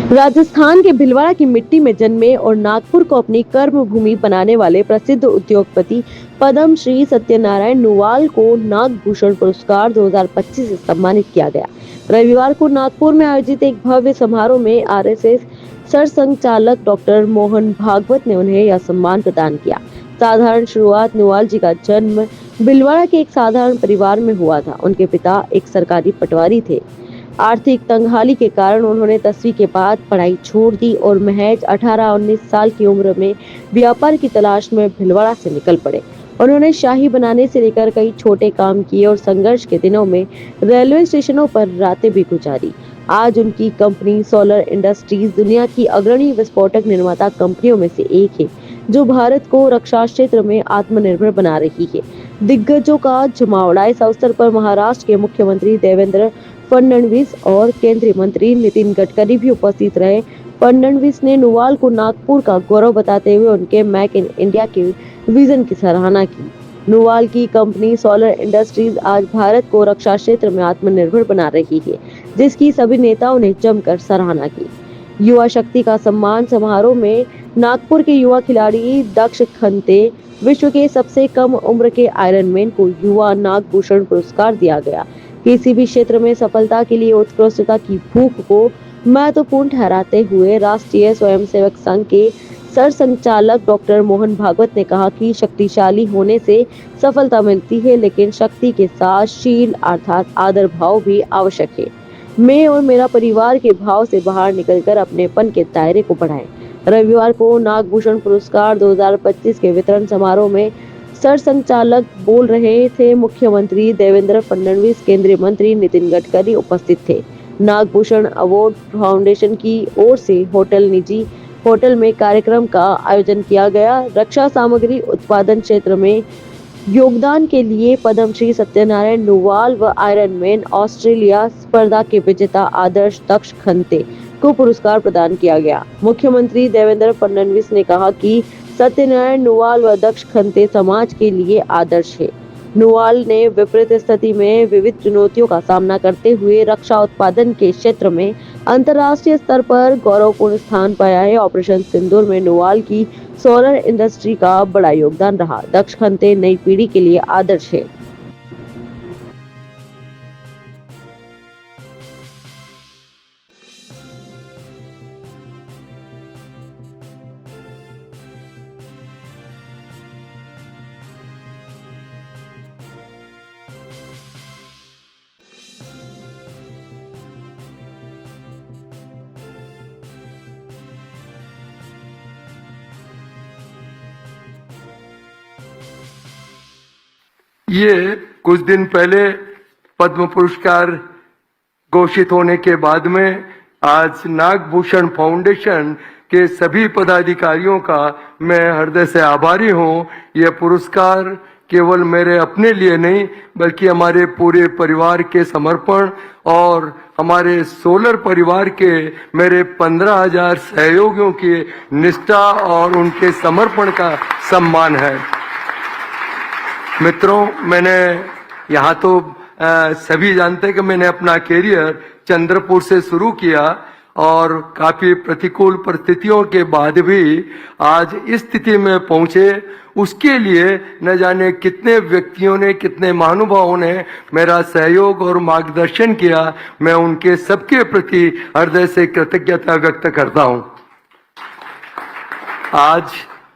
राजस्थान के भीलवाड़ा की मिट्टी में जन्मे और नागपुर को अपनी कर्म भूमि बनाने वाले प्रसिद्ध उद्योगपति पद्म श्री सत्यनारायण नुवाल को नागभूषण पुरस्कार 2025 से सम्मानित किया गया। रविवार को नागपुर में आयोजित एक भव्य समारोह में आरएसएस सरसंघचालक डॉक्टर मोहन भागवत ने उन्हें यह सम्मान प्रदान किया। साधारण शुरुआत। नुवाल जी का जन्म भीलवाड़ा के एक साधारण परिवार में हुआ था। उनके पिता एक सरकारी पटवारी थे। आर्थिक तंगहाली के कारण उन्होंने 10वीं के बाद पढ़ाई छोड़ दी और महज 18-19 साल की उम्र में व्यापार की तलाश में भीलवाड़ा से निकल पड़े। उन्होंने शाही बनाने से लेकर कई छोटे काम किए और संघर्ष के दिनों में रेलवे स्टेशनों पर रातें भी गुजारी। आज उनकी कंपनी सोलर इंडस्ट्रीज दुनिया की अग्रणी विस्फोटक निर्माता कंपनियों में से एक है, जो भारत को रक्षा क्षेत्र में आत्मनिर्भर बना रही है। दिग्गजों का जमावड़ा। इस अवसर पर महाराष्ट्र के मुख्यमंत्री देवेंद्र फडणवीस और केंद्रीय मंत्री नितिन गडकरी भी उपस्थित रहे। फडणवीस ने नुवाल को नागपुर का गौरव बताते हुए उनके मेक इन इंडिया के विजन की सराहना की। नुवाल की कंपनी सोलर इंडस्ट्रीज आज भारत को रक्षा क्षेत्र में आत्मनिर्भर बना रही है, जिसकी सभी नेताओं ने जमकर सराहना की। युवा शक्ति का सम्मान समारोह में नागपुर के युवा खिलाड़ी दक्ष खंते, विश्व के सबसे कम उम्र के आयरनमैन को युवा नागभूषण पुरस्कार दिया गया। किसी भी क्षेत्र में सफलता के लिए उत्कृष्टता की भूख को महत्वपूर्ण ठहराते हुए राष्ट्रीय स्वयंसेवक संघ के सरसंघचालक डॉक्टर मोहन भागवत ने कहा कि शक्तिशाली होने से सफलता मिलती है, लेकिन शक्ति के साथ शील अर्थात आदर भाव भी आवश्यक है। मैं और मेरा परिवार के भाव से बाहर निकलकर अपनेपन के दायरे को बढ़ाएं। रविवार को नागभूषण पुरस्कार 2025 के वितरण समारोह में सरसंघचालक बोल रहे थे। मुख्यमंत्री देवेंद्र फडणवीस, केंद्रीय मंत्री नितिन गडकरी उपस्थित थे। नागभूषण अवार्ड फाउंडेशन की ओर से निजी होटल में कार्यक्रम का आयोजन किया गया। रक्षा सामग्री उत्पादन क्षेत्र में योगदान के लिए पद्म श्री सत्यनारायण नुवाल व आयरनमैन ऑस्ट्रेलिया स्पर्धा के विजेता आदर्श दक्ष खंते को पुरस्कार प्रदान किया गया। मुख्यमंत्री देवेंद्र फडणवीस ने कहा कि सत्यनारायण नुवाल व दक्ष खंते समाज के लिए आदर्श है। नुवाल ने विपरीत स्थिति में विविध चुनौतियों का सामना करते हुए रक्षा उत्पादन के क्षेत्र में अंतर्राष्ट्रीय स्तर पर गौरवपूर्ण स्थान पाया है। ऑपरेशन सिंदूर में नुवाल की सोलर इंडस्ट्री का बड़ा योगदान रहा। दक्ष खंते नई पीढ़ी के लिए आदर्श है। ये कुछ दिन पहले पद्म पुरस्कार घोषित होने के बाद में आज नागभूषण फाउंडेशन के सभी पदाधिकारियों का मैं हृदय से आभारी हूं। ये पुरस्कार केवल मेरे अपने लिए नहीं बल्कि हमारे पूरे परिवार के समर्पण और हमारे सोलर परिवार के मेरे 15,000 सहयोगियों की निष्ठा और उनके समर्पण का सम्मान है। मित्रों, मैंने यहाँ तो सभी जानते हैं कि मैंने अपना कैरियर चंद्रपुर से शुरू किया और काफी प्रतिकूल परिस्थितियों के बाद भी आज इस स्थिति में पहुंचे। उसके लिए न जाने कितने व्यक्तियों ने, कितने महानुभावों ने मेरा सहयोग और मार्गदर्शन किया। मैं उनके सबके प्रति हृदय से कृतज्ञता व्यक्त करता हूं। आज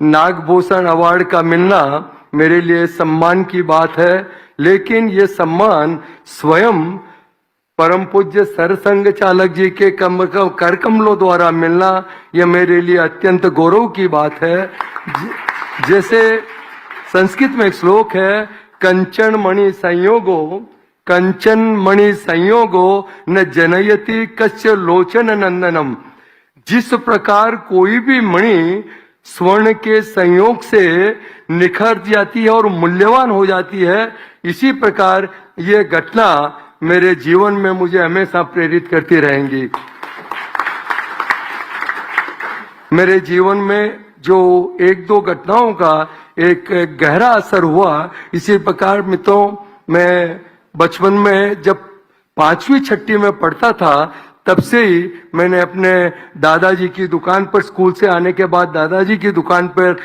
नागभूषण अवार्ड का मिलना मेरे लिए सम्मान की बात है, लेकिन ये सम्मान स्वयं परम पूज्य सरसंघ चालक जी के कर कमलों द्वारा मिलना यह मेरे लिए अत्यंत गौरव की बात है। जैसे संस्कृत में एक श्लोक है, कंचन मणि संयोगो न जनयति कस्य लोचन नंदनम। जिस प्रकार कोई भी मणि स्वर्ण के संयोग से निखर जाती है और मूल्यवान हो जाती है, इसी प्रकार ये घटना मेरे जीवन में मुझे हमेशा प्रेरित करती रहेंगी। मेरे जीवन में जो एक दो घटनाओं का एक गहरा असर हुआ, इसी प्रकार मित्रों, मैं बचपन में जब 5वीं छठी में पढ़ता था तब से ही मैंने अपने दादाजी की दुकान पर स्कूल से आने के बाद दादाजी की दुकान पर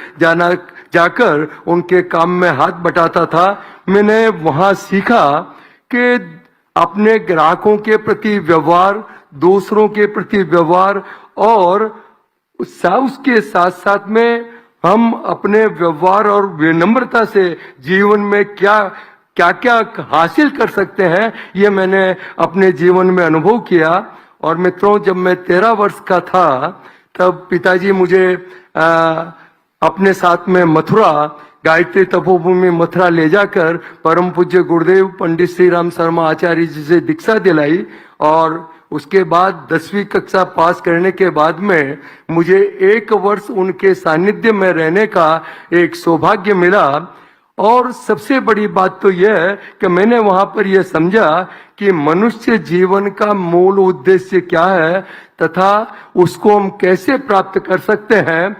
जाकर उनके काम में हाथ बटाता था। मैंने वहां सीखा कि अपने ग्राहकों के प्रति व्यवहार, दूसरों के प्रति व्यवहार और उसके साथ साथ में हम अपने व्यवहार और विनम्रता से जीवन में क्या क्या क्या हासिल कर सकते हैं, ये मैंने अपने जीवन में अनुभव किया। और मित्रों, जब मैं 13 वर्ष का था तब पिताजी मुझे अपने साथ में मथुरा, गायत्री तपोभूमि मथुरा ले जाकर परम पूज्य गुरुदेव पंडित श्री राम शर्मा आचार्य जी से दीक्षा दिलाई। और उसके बाद 10वीं कक्षा पास करने के बाद में मुझे 1 वर्ष उनके सानिध्य में रहने का एक सौभाग्य मिला। और सबसे बड़ी बात तो यह है कि मैंने वहां पर यह समझा कि मनुष्य जीवन का मूल उद्देश्य क्या है तथा उसको हम कैसे प्राप्त कर सकते हैं।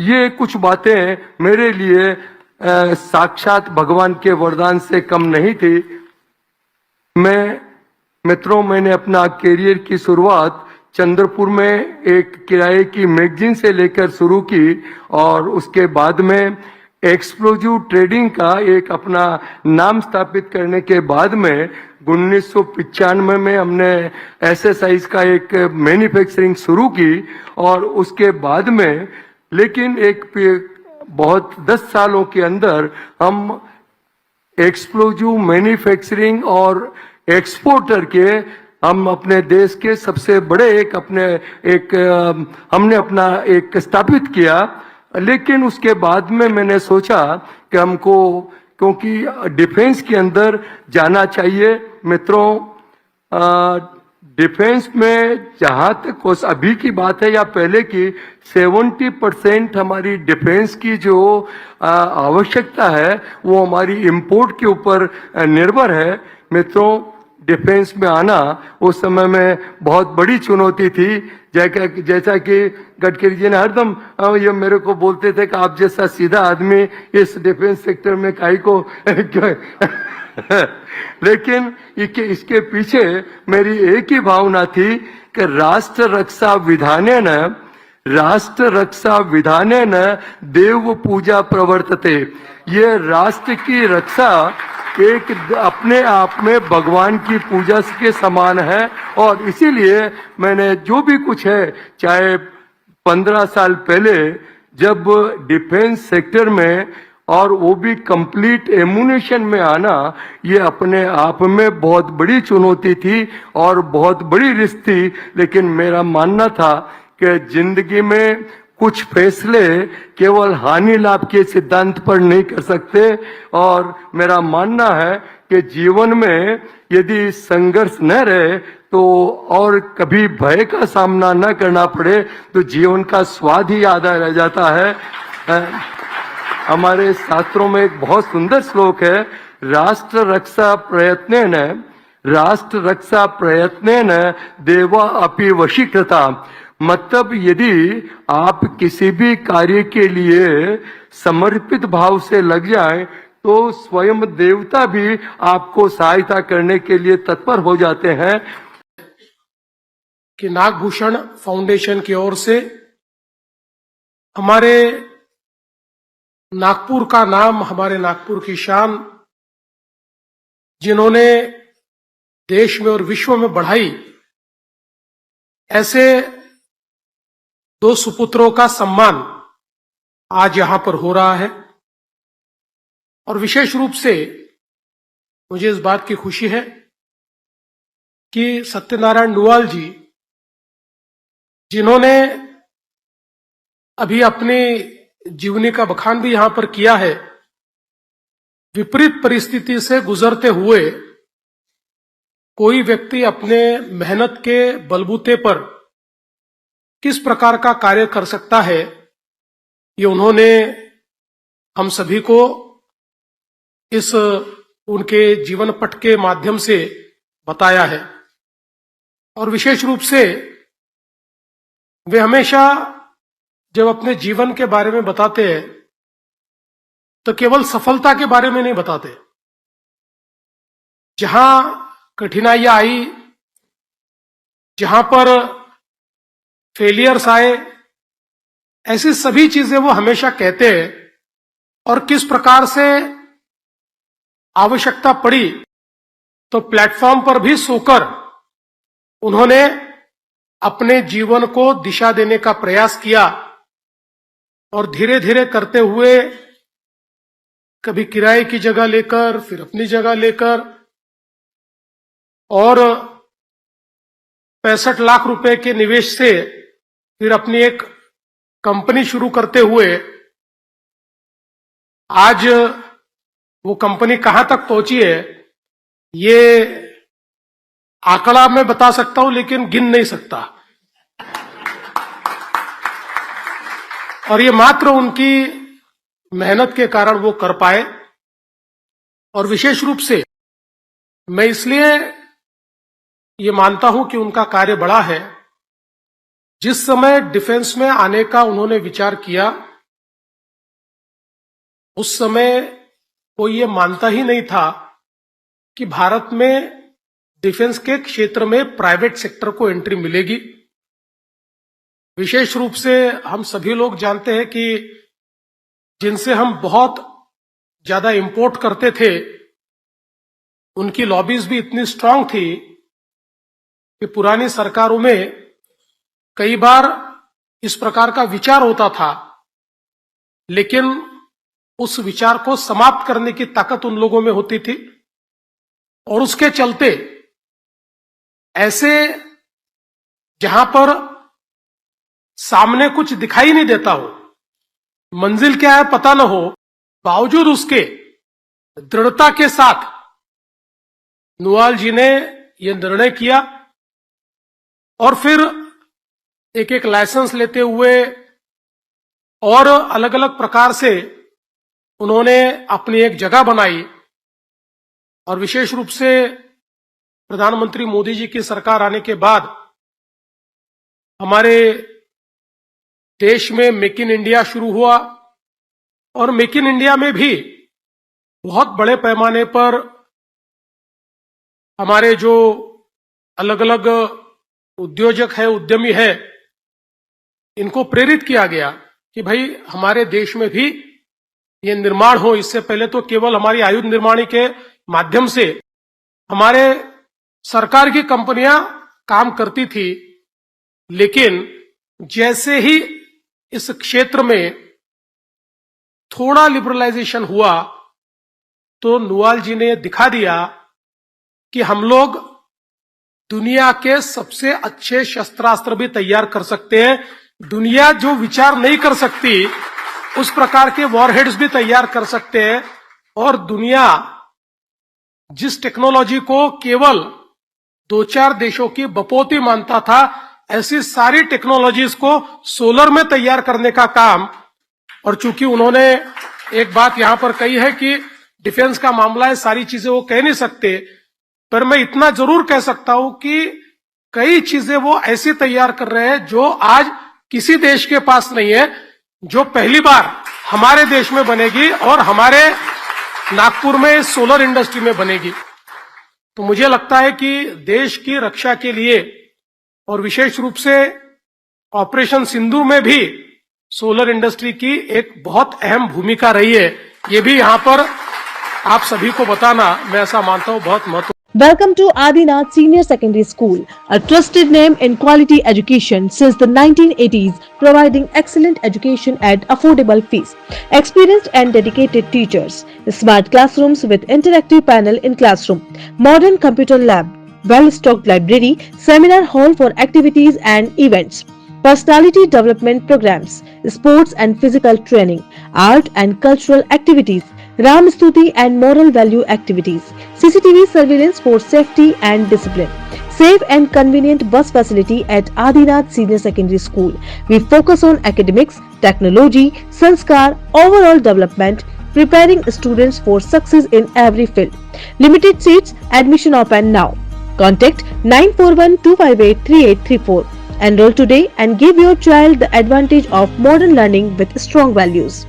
ये कुछ बातें मेरे लिए साक्षात भगवान के वरदान से कम नहीं थी। मैंने अपना करियर की शुरुआत चंद्रपुर में एक किराए की मैगजीन से लेकर शुरू की और उसके बाद में एक्सप्लोजिव ट्रेडिंग का एक अपना नाम स्थापित करने के बाद में 1995 में हमने एसएसआईज का एक मैन्युफैक्चरिंग शुरू की। और उसके बाद में लेकिन बहुत 10 सालों के अंदर हम एक्सप्लोजिव मैन्युफैक्चरिंग और एक्सपोर्टर के हम अपने देश के सबसे बड़े हमने अपना एक स्थापित किया। लेकिन उसके बाद में मैंने सोचा कि हमको क्योंकि डिफेंस के अंदर जाना चाहिए। मित्रों, डिफेंस में जहां तक अभी की बात है या पहले की 70% हमारी डिफेंस की जो आवश्यकता है वो हमारी इंपोर्ट के ऊपर निर्भर है। मित्रों, डिफेंस में आना उस समय में बहुत बड़ी चुनौती थी। जैसा कि गडकरी जी ने हरदम ये मेरे को बोलते थे कि आप जैसा सीधा आदमी इस डिफेंस सेक्टर में काहे को लेकिन इसके पीछे मेरी एक ही भावना थी कि राष्ट्र रक्षा विधानेन देव पूजा प्रवर्तते। ये राष्ट्र की रक्षा एक अपने आप में भगवान की पूजा के समान है। और इसीलिए मैंने जो भी कुछ है, चाहे 15 साल पहले जब डिफेंस सेक्टर में और वो भी कंप्लीट एमुनेशन में आना, ये अपने आप में बहुत बड़ी चुनौती थी और बहुत बड़ी रिस्क थी। लेकिन मेरा मानना था कि जिंदगी में कुछ फैसले केवल हानि लाभ के सिद्धांत पर नहीं कर सकते। और मेरा मानना है कि जीवन में यदि संघर्ष न रहे तो और कभी भय का सामना न करना पड़े तो जीवन का स्वाद ही आधा रह जाता है। हमारे शास्त्रों में एक बहुत सुंदर श्लोक है, राष्ट्र रक्षा प्रयत्नेन देवा अपि वशीकृता। मतलब यदि आप किसी भी कार्य के लिए समर्पित भाव से लग जाएं तो स्वयं देवता भी आपको सहायता करने के लिए तत्पर हो जाते हैं। कि नागभूषण फाउंडेशन की ओर से हमारे नागपुर का नाम, हमारे नागपुर की शान, जिन्होंने देश में और विश्व में बढ़ाई, ऐसे 2 सुपुत्रों का सम्मान आज यहां पर हो रहा है। और विशेष रूप से मुझे इस बात की खुशी है कि सत्यनारायण नुवाल जी, जिन्होंने अभी अपनी जीवनी का बखान भी यहां पर किया है, विपरीत परिस्थिति से गुजरते हुए कोई व्यक्ति अपने मेहनत के बलबूते पर किस प्रकार का कार्य कर सकता है, ये उन्होंने हम सभी को इस उनके जीवन पट के माध्यम से बताया है। और विशेष रूप से वे हमेशा जब अपने जीवन के बारे में बताते हैं तो केवल सफलता के बारे में नहीं बताते। जहां कठिनाइयां आई, जहां पर फेलियर्स आए, ऐसी सभी चीजें वो हमेशा कहते हैं। और किस प्रकार से आवश्यकता पड़ी तो प्लेटफॉर्म पर भी सोकर उन्होंने अपने जीवन को दिशा देने का प्रयास किया और धीरे धीरे करते हुए कभी किराए की जगह लेकर, फिर अपनी जगह लेकर, और 65 लाख रुपए के निवेश से फिर अपनी एक कंपनी शुरू करते हुए आज वो कंपनी कहां तक पहुंची है, ये आंकड़ा मैं बता सकता हूं लेकिन गिन नहीं सकता। और ये मात्र उनकी मेहनत के कारण वो कर पाए। और विशेष रूप से मैं इसलिए ये मानता हूं कि उनका कार्य बड़ा है। जिस समय डिफेंस में आने का उन्होंने विचार किया, उस समय कोई ये मानता ही नहीं था कि भारत में डिफेंस के क्षेत्र में प्राइवेट सेक्टर को एंट्री मिलेगी। विशेष रूप से हम सभी लोग जानते हैं कि जिनसे हम बहुत ज्यादा इंपोर्ट करते थे, उनकी लॉबीज भी इतनी स्ट्रांग थी कि पुरानी सरकारों में कई बार इस प्रकार का विचार होता था, लेकिन उस विचार को समाप्त करने की ताकत उन लोगों में होती थी। और उसके चलते ऐसे जहां पर सामने कुछ दिखाई नहीं देता हो, मंजिल क्या है पता न हो, बावजूद उसके दृढ़ता के साथ नुवाल जी ने यह निर्णय किया और फिर एक एक लाइसेंस लेते हुए और अलग अलग प्रकार से उन्होंने अपनी एक जगह बनाई। और विशेष रूप से प्रधानमंत्री मोदी जी की सरकार आने के बाद हमारे देश में मेक इन इंडिया शुरू हुआ और मेक इन इंडिया में भी बहुत बड़े पैमाने पर हमारे जो अलग अलग उद्योजक है, उद्यमी है, इनको प्रेरित किया गया कि भाई हमारे देश में भी ये निर्माण हो। इससे पहले तो केवल हमारी आयुध निर्माणी के माध्यम से हमारे सरकार की कंपनियां काम करती थी, लेकिन जैसे ही इस क्षेत्र में थोड़ा लिबरलाइजेशन हुआ तो नुवाल जी ने दिखा दिया कि हम लोग दुनिया के सबसे अच्छे शस्त्रास्त्र भी तैयार कर सकते हैं। दुनिया जो विचार नहीं कर सकती उस प्रकार के वॉरहेड्स भी तैयार कर सकते हैं। और दुनिया जिस टेक्नोलॉजी को केवल 2-4 देशों की बपोती मानता था, ऐसी सारी टेक्नोलॉजीज को सोलर में तैयार करने का काम। और चूंकि उन्होंने एक बात यहां पर कही है कि डिफेंस का मामला है, सारी चीजें वो कह नहीं सकते, पर मैं इतना जरूर कह सकता हूं कि कई चीजें वो ऐसी तैयार कर रहे हैं जो आज किसी देश के पास नहीं है, जो पहली बार हमारे देश में बनेगी और हमारे नागपुर में सोलर इंडस्ट्री में बनेगी। तो मुझे लगता है कि देश की रक्षा के लिए और विशेष रूप से ऑपरेशन सिंदूर में भी सोलर इंडस्ट्री की एक बहुत अहम भूमिका रही है। ये भी यहां पर आप सभी को बताना मैं ऐसा मानता हूं बहुत महत्व। Welcome to Adinath Senior Secondary School, a trusted name in quality education since the 1980s, providing excellent education at affordable fees. Experienced and dedicated teachers, smart classrooms with interactive panel in classroom, modern computer lab, well-stocked library, seminar hall for activities and events, personality development programs, sports and physical training, art and cultural activities, Ram Stuti and moral value activities, CCTV surveillance for safety and discipline, safe and convenient bus facility at Adinath Senior Secondary School. We focus on academics, technology, sanskar, overall development, preparing students for success in every field. Limited seats, admission open now. Contact 9412583834. Enroll today and give your child the advantage of modern learning with strong values.